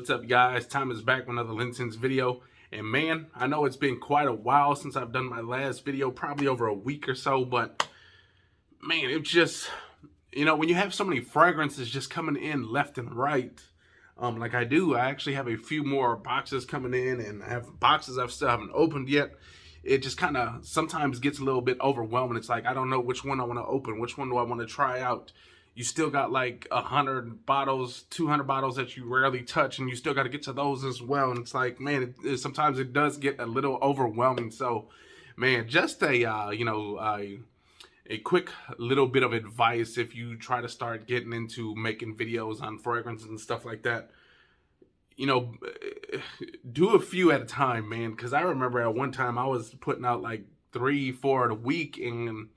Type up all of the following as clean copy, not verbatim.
What's up, guys? Time is back with another LinScents video. And man, I know it's been quite a while since I've done my last video, probably over a week or so, but man, it just, when you have so many fragrances just coming in left and right, like I do, I actually have a few more boxes coming in, and I have boxes I still haven't opened yet. It just kind of sometimes gets a little bit overwhelming. It's like, I don't know which one I want to open, which one do I want to try out. You still got like 100 bottles, 200 bottles that you rarely touch, and you still got to get to those as well. And it's like, man, sometimes it does get a little overwhelming. So, man, just a quick little bit of advice if you try to start getting into making videos on fragrances and stuff like that. Do a few at a time, man. Because I remember at one time I was putting out like 3, 4 a week, and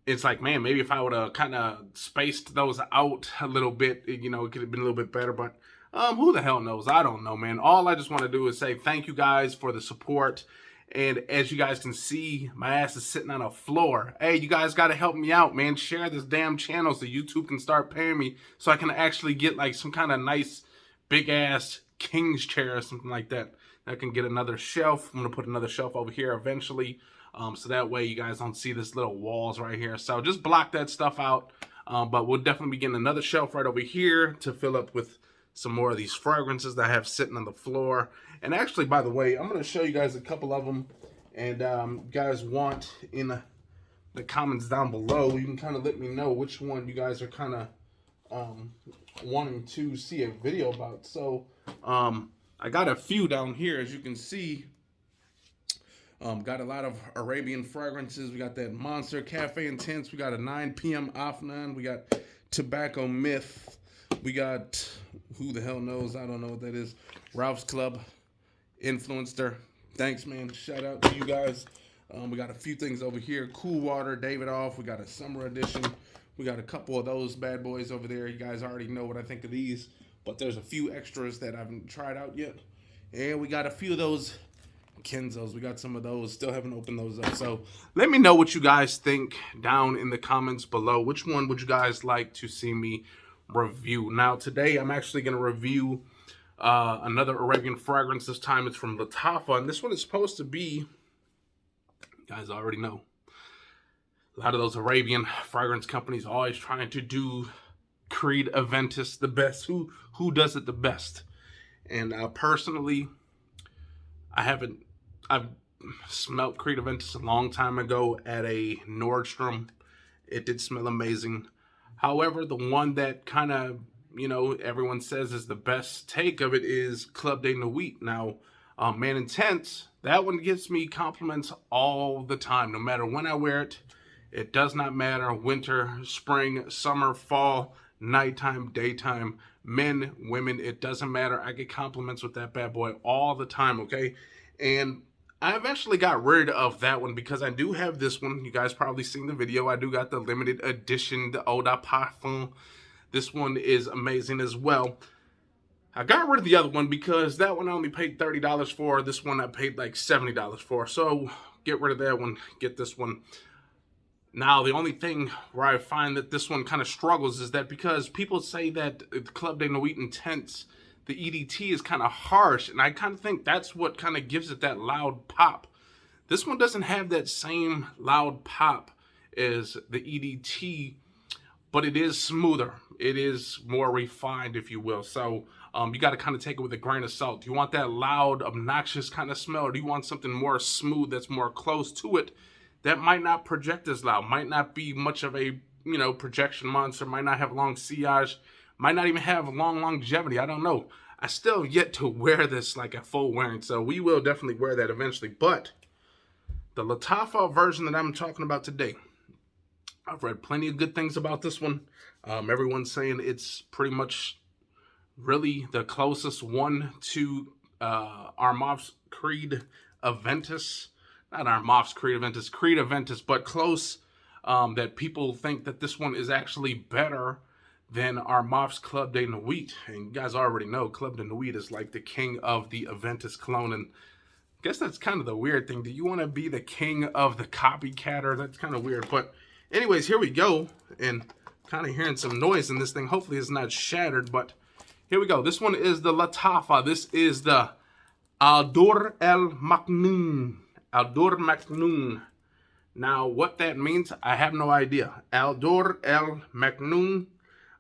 it's like, man, maybe if I would have kind of spaced those out a little bit, it could have been a little bit better. But who the hell knows? I don't know, man. All I just want to do is say thank you guys for the support. And as you guys can see, my ass is sitting on a floor. Hey, you guys got to help me out, man. Share this damn channel so YouTube can start paying me, so I can actually get like some kind of nice big ass king's chair or something like that. I can get another shelf. I'm going to put another shelf over here eventually. So that way you guys don't see this little walls right here. So just block that stuff out. But we'll definitely be getting another shelf right over here to fill up with some more of these fragrances that I have sitting on the floor. And actually, by the way, I'm going to show you guys a couple of them. And you guys want in the comments down below, you can kind of let me know which one you guys are kind of wanting to see a video about. So I got a few down here, as you can see. Got a lot of Arabian fragrances. We got that Monster Cafe Intense. We got a 9 p.m. Afnan. We got Tobacco Myth. We got, who the hell knows? I don't know what that is. Ralph's Club Influencer. Thanks, man. Shout out to you guys. We got a few things over here. Cool Water, David Off. We got a summer edition. We got a couple of those bad boys over there. You guys already know what I think of these. But there's a few extras that I haven't tried out yet. And we got a few of those Kenzos. We got some of those. Still haven't opened those up. So let me know what you guys think down in the comments below. Which one would you guys like to see me review? Now today I'm actually going to review another Arabian fragrance. This time it's from Lattafa, and this one is supposed to be, you guys already know, a lot of those Arabian fragrance companies always trying to do Creed Aventus the best. Who does it the best? And personally, I've smelled Creed Aventus a long time ago at a Nordstrom. It did smell amazing. However, the one that kind of, everyone says is the best take of it is Club de Nuit. Now, Man Intense, that one gets me compliments all the time. No matter when I wear it, it does not matter. Winter, spring, summer, fall, nighttime, daytime, men, women, it doesn't matter. I get compliments with that bad boy all the time, okay? And I eventually got rid of that one because I do have this one. You guys probably seen the video. I do got the limited edition, the Eau de Parfum. This one is amazing as well. I got rid of the other one because that one I only paid $30 for. This one I paid like $70 for. So get rid of that one, get this one. Now, the only thing where I find that this one kind of struggles is that because people say that the Club de Nuit Intense, the EDT is kind of harsh, and I kind of think that's what kind of gives it that loud pop. This one doesn't have that same loud pop as the EDT, but it is smoother. It is more refined, if you will. So you got to kind of take it with a grain of salt. Do you want that loud, obnoxious kind of smell, or do you want something more smooth that's more close to it? That might not project as loud, might not be much of a, projection monster, might not have long sillage, might not even have long longevity. I don't know. I still have yet to wear this like a full wearing, so we will definitely wear that eventually. But the Lattafa version that I'm talking about today, I've read plenty of good things about this one. Everyone's saying it's pretty much really the closest one to Armaf's Creed Aventus. Not Armaf's Creed Aventus, Creed Aventus, but close. That people think that this one is actually better than Armaf's Club de Nuit. And you guys already know Club de Nuit is like the king of the Aventus Clone. And I guess that's kind of the weird thing. Do you want to be the king of the copycatter? That's kind of weird. But anyways, here we go. And kind of hearing some noise in this thing. Hopefully it's not shattered. But Here we go. This one is the Lattafa. This is the Dur Al Maknoon. Dur Maknoon. Now, what that means, I have no idea. Dur Al Maknoon.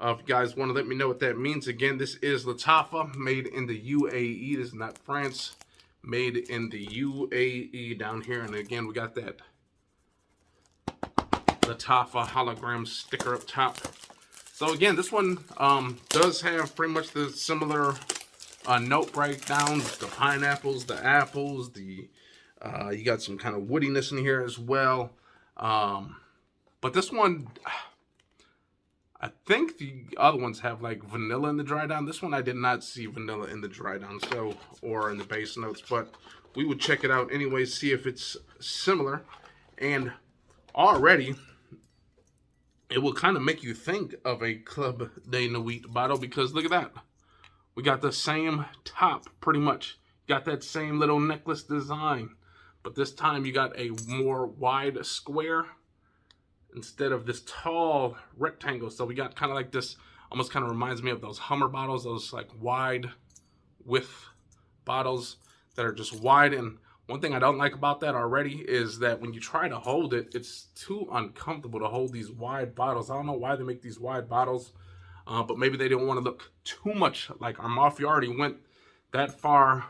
If you guys want to let me know what that means, again, this is Lattafa, made in the UAE. This is not France. Made in the UAE down here. And again, we got that Lattafa hologram sticker up top. So again, this one does have pretty much the similar note breakdowns, the pineapples, the apples, the you got some kind of woodiness in here as well. But this one, I think the other ones have like vanilla in the dry down. This one I did not see vanilla in the dry down, so, or in the base notes, but we would check it out anyway, see if it's similar. And already it will kind of make you think of a Club de Nuit bottle, because look at that. We got the same top, pretty much. Got that same little necklace design. But this time you got a more wide square instead of this tall rectangle. So we got kind of like this, almost kind of reminds me of those Hummer bottles, those like wide width bottles that are just wide. And one thing I don't like about that already is that when you try to hold it, it's too uncomfortable to hold these wide bottles. I don't know why they make these wide bottles, but maybe they didn't want to look too much like Armaf. You already went that far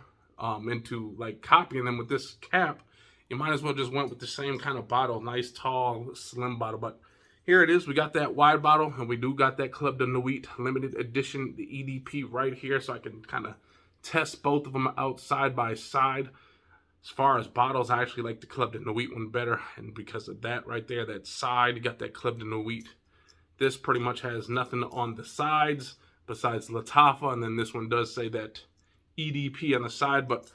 into like copying them with this cap. You might as well just went with the same kind of bottle, nice, tall, slim bottle. But here it is. We got that wide bottle, and we do got that Club de Nuit limited edition, the EDP right here, so I can kind of test both of them out side by side. As far as bottles, I actually like the Club de Nuit one better, and because of that right there, that side, you got that Club de Nuit. This pretty much has nothing on the sides besides Lattafa, and then this one does say that EDP on the side, but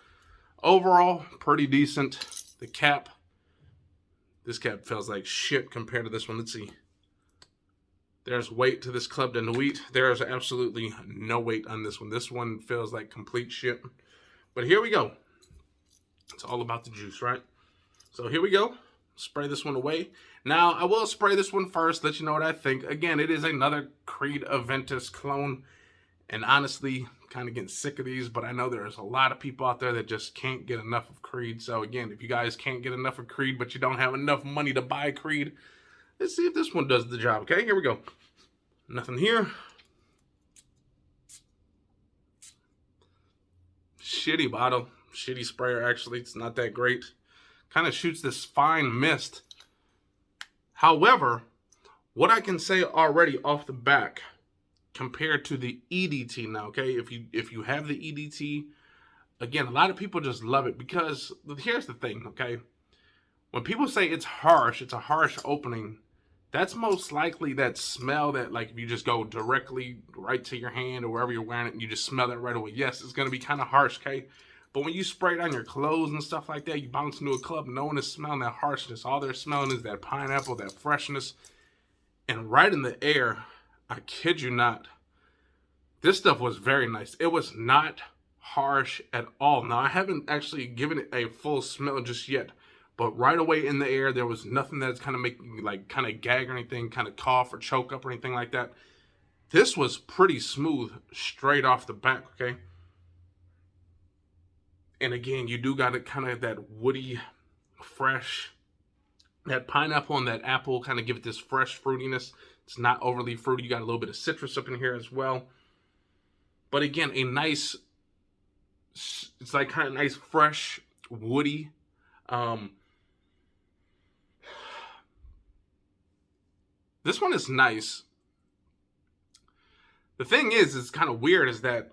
overall, pretty decent. The cap, this cap feels like shit compared to this one. Let's see. There's weight to this Club de Nuit. There's absolutely no weight on this one. This one feels like complete shit. But here we go. It's all about the juice, right? So here we go. Spray this one away. Now, I will spray this one first, let you know what I think. Again, it is another Creed Aventus clone. And honestly, kind of getting sick of these, but I know there's a lot of people out there that just can't get enough of Creed. So again, if you guys can't get enough of Creed, but you don't have enough money to buy Creed, let's see if this one does the job, okay? Here we go. Nothing here. Shitty bottle. Shitty sprayer, actually. It's not that great. Kind of shoots this fine mist. However, what I can say already off the back, compared to the EDT now, okay? If you have the EDT, again, a lot of people just love it because here's the thing, okay? When people say it's harsh, it's a harsh opening, that's most likely that smell that, like, if you just go directly right to your hand or wherever you're wearing it and you just smell it right away. Yes, it's going to be kind of harsh, okay? But when you spray it on your clothes and stuff like that, you bounce into a club, no one is smelling that harshness. All they're smelling is that pineapple, that freshness. And right in the air, I kid you not, this stuff was very nice. It was not harsh at all. Now, I haven't actually given it a full smell just yet. But right away in the air, there was nothing that's kind of making me like kind of gag or anything, kind of cough or choke up or anything like that. This was pretty smooth straight off the back, okay? And again, you do got it kind of that woody, fresh, that pineapple and that apple kind of give it this fresh fruitiness. It's not overly fruity. You got a little bit of citrus up in here as well. But again, a nice, it's like kind of nice, fresh, woody. This one is nice. The thing is, it's kind of weird is that,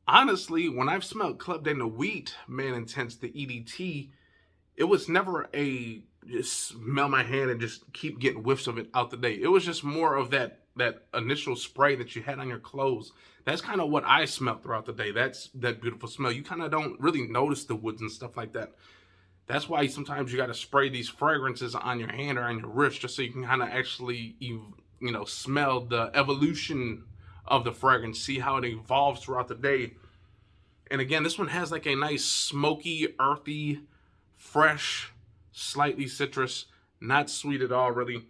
honestly, when I've smelled Club de Nuit, Man Intense, the EDT, it was never a just smell my hand and just keep getting whiffs of it out the day. It was just more of that initial spray that you had on your clothes. That's kind of what I smelled throughout the day. That's that beautiful smell. You kind of don't really notice the woods and stuff like that. That's why sometimes you got to spray these fragrances on your hand or on your wrist just so you can kind of actually, smell the evolution of the fragrance, see how it evolves throughout the day. And again, this one has like a nice smoky, earthy, fresh, slightly citrus, not sweet at all, really.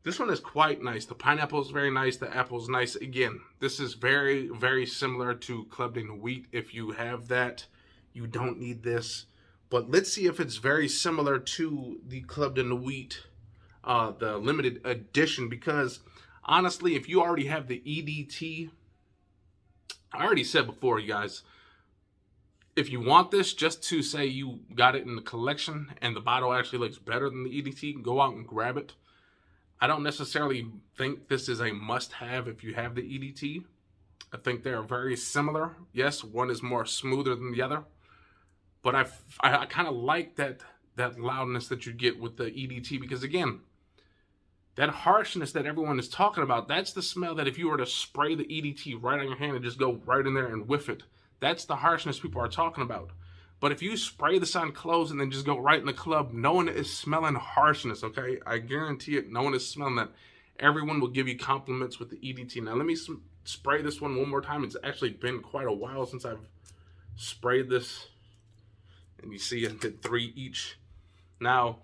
This one is quite nice. The pineapple is very nice. The apple is nice. Again, this is very, very similar to clubbed in wheat. If you have that, you don't need this. But let's see if it's very similar to the clubbed in the wheat, the limited edition. Because honestly, if you already have the EDT, I already said before, you guys, if you want this just to say you got it in the collection and the bottle actually looks better than the EDT, go out and grab it. I don't necessarily think this is a must-have if you have the EDT. I think they're very similar. Yes, one is more smoother than the other. But I kind of like that loudness that you get with the EDT, because again, that harshness that everyone is talking about, that's the smell that if you were to spray the EDT right on your hand and just go right in there and whiff it, that's the harshness people are talking about. But if you spray this on clothes and then just go right in the club, no one is smelling harshness, okay? I guarantee it, no one is smelling that. Everyone will give you compliments with the EDT. Now, let me spray this one more time. It's actually been quite a while since I've sprayed this. And you see I did 3 each. Now,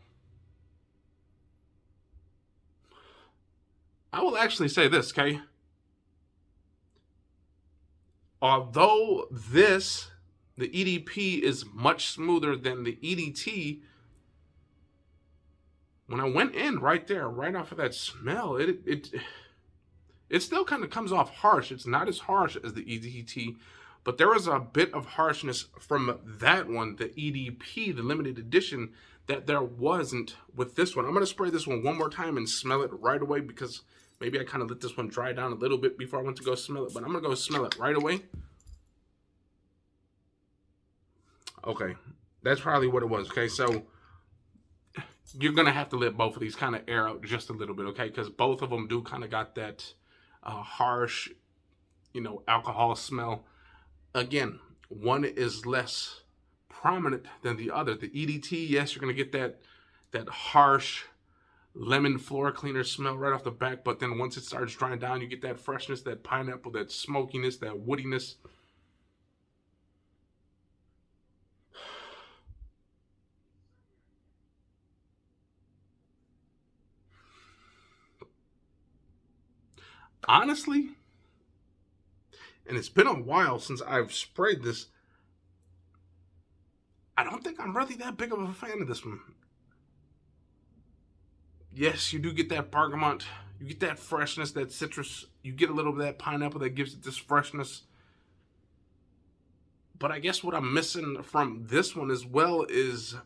I will actually say this, okay? Although this, the EDP, is much smoother than the EDT, when I went in right there, right off of that smell, it still kind of comes off harsh. It's not as harsh as the EDT, but there was a bit of harshness from that one, the EDP, the limited edition, that there wasn't with this one. I'm going to spray this one more time and smell it right away, because maybe I kind of let this one dry down a little bit before I went to go smell it, but I'm going to go smell it right away. Okay, that's probably what it was. Okay, so you're going to have to let both of these kind of air out just a little bit, okay? Because both of them do kind of got that harsh, alcohol smell. Again, one is less prominent than the other. The EDT, yes, you're going to get that harsh lemon floor cleaner smell right off the back, but then once it starts drying down, you get that freshness, that pineapple, that smokiness, that woodiness. Honestly, and it's been a while since I've sprayed this, I don't think I'm really that big of a fan of this one. Yes, you do get that bergamot, you get that freshness, that citrus, you get a little bit of that pineapple that gives it this freshness. But I guess what I'm missing from this one as well is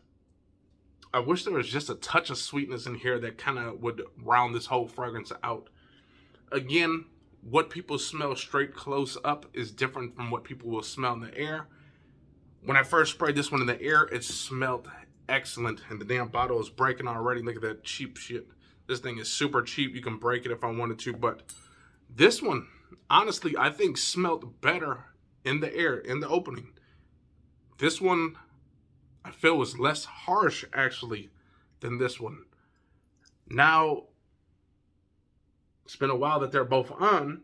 I wish there was just a touch of sweetness in here that kind of would round this whole fragrance out. Again, what people smell straight close up is different from what people will smell in the air. When I first sprayed this one in the air, it smelled excellent, and the damn bottle is breaking already. Look at that cheap shit. This thing is super cheap. You can break it if I wanted to, but this one, honestly, I think smelled better in the air, in the opening. This one, I feel, was less harsh, actually, than this one. Now, it's been a while that they're both on.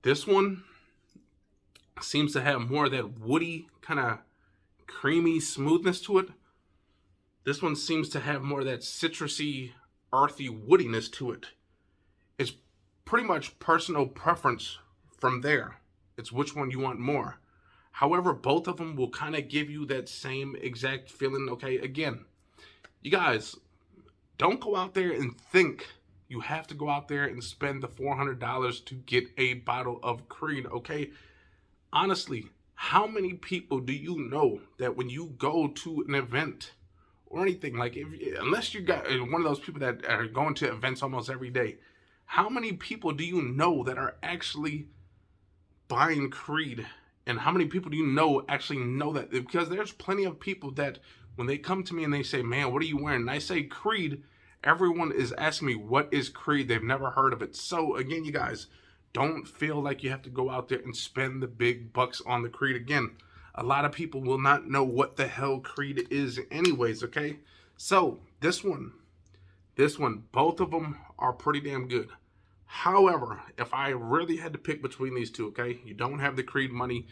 This one seems to have more of that woody, kind of creamy smoothness to it. This one seems to have more of that citrusy, earthy woodiness to it. It's pretty much personal preference from there. It's which one you want more. However, both of them will kind of give you that same exact feeling, okay? Again, you guys, don't go out there and think you have to go out there and spend the $400 to get a bottle of Creed, okay? Honestly, how many people do you know that when you go to an event or anything, like unless you got one of those people that are going to events almost every day, how many people do you know that are actually buying Creed? And how many people do you know actually know that? Because there's plenty of people that when they come to me and they say, man, what are you wearing? And I say Creed, everyone is asking me, what is Creed? They've never heard of it. So again, you guys, don't feel like you have to go out there and spend the big bucks on the Creed. Again, a lot of people will not know what the hell Creed is anyways, okay? So this one, both of them are pretty damn good. However, if I really had to pick between these two, okay, you don't have the Creed money,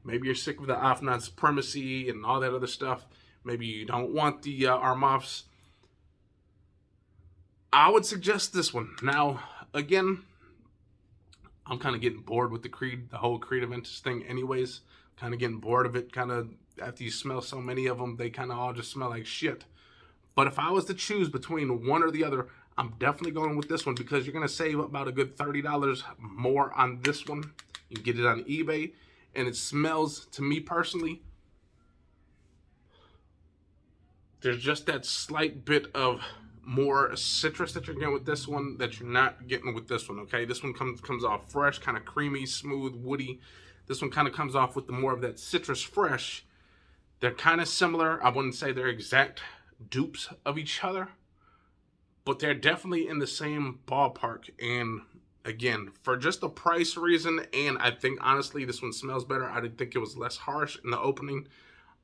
maybe you're sick of the Afnan supremacy and all that other stuff, maybe you don't want the Armafs, I would suggest this one. Now, again, I'm kind of getting bored with the whole Creed Aventus thing anyways. Kind of getting bored of it. Kind of, after you smell so many of them, they kind of all just smell like shit. But if I was to choose between one or the other, I'm definitely going with this one because you're going to save about a good $30 more on this one. You can get it on eBay. And it smells, to me personally, there's just that slight bit of more citrus that you're getting with this one that you're not getting with this one, okay? This one comes off fresh, kind of creamy, smooth, woody. This one kind of comes off with the more of that citrus fresh. They're kind of similar. I wouldn't say they're exact dupes of each other, but they're definitely in the same ballpark. And again, for just the price reason, and I think honestly this one smells better. I didn't think it was less harsh in the opening.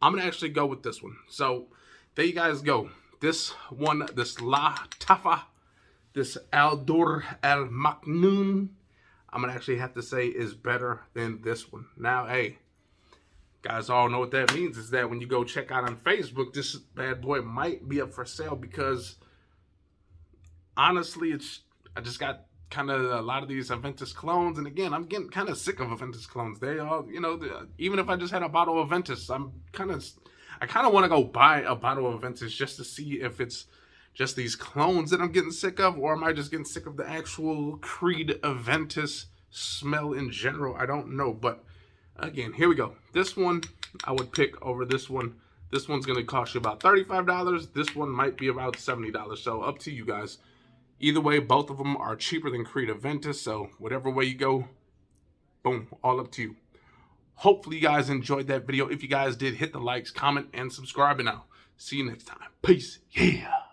I'm gonna actually go with this one. So there you guys go. This one, this Lattafa, this Dur Al Maknoon, I'm gonna actually have to say is better than this one. Now, hey, guys all know what that means is that when you go check out on Facebook, this bad boy might be up for sale because honestly, I just got kind of a lot of these Aventus clones, and again, I'm getting kind of sick of Aventus clones. They all, even if I just had a bottle of Aventus, I kind of want to go buy a bottle of Aventus just to see if it's just these clones that I'm getting sick of, or am I just getting sick of the actual Creed Aventus smell in general? I don't know, but again, here we go. This one I would pick over this one. This one's going to cost you about $35. This one might be about $70, so up to you guys. Either way, both of them are cheaper than Creed Aventus, so whatever way you go, boom, all up to you. Hopefully you guys enjoyed that video. If you guys did, hit the likes, comment, and subscribe, and I'll see you next time. Peace. Yeah.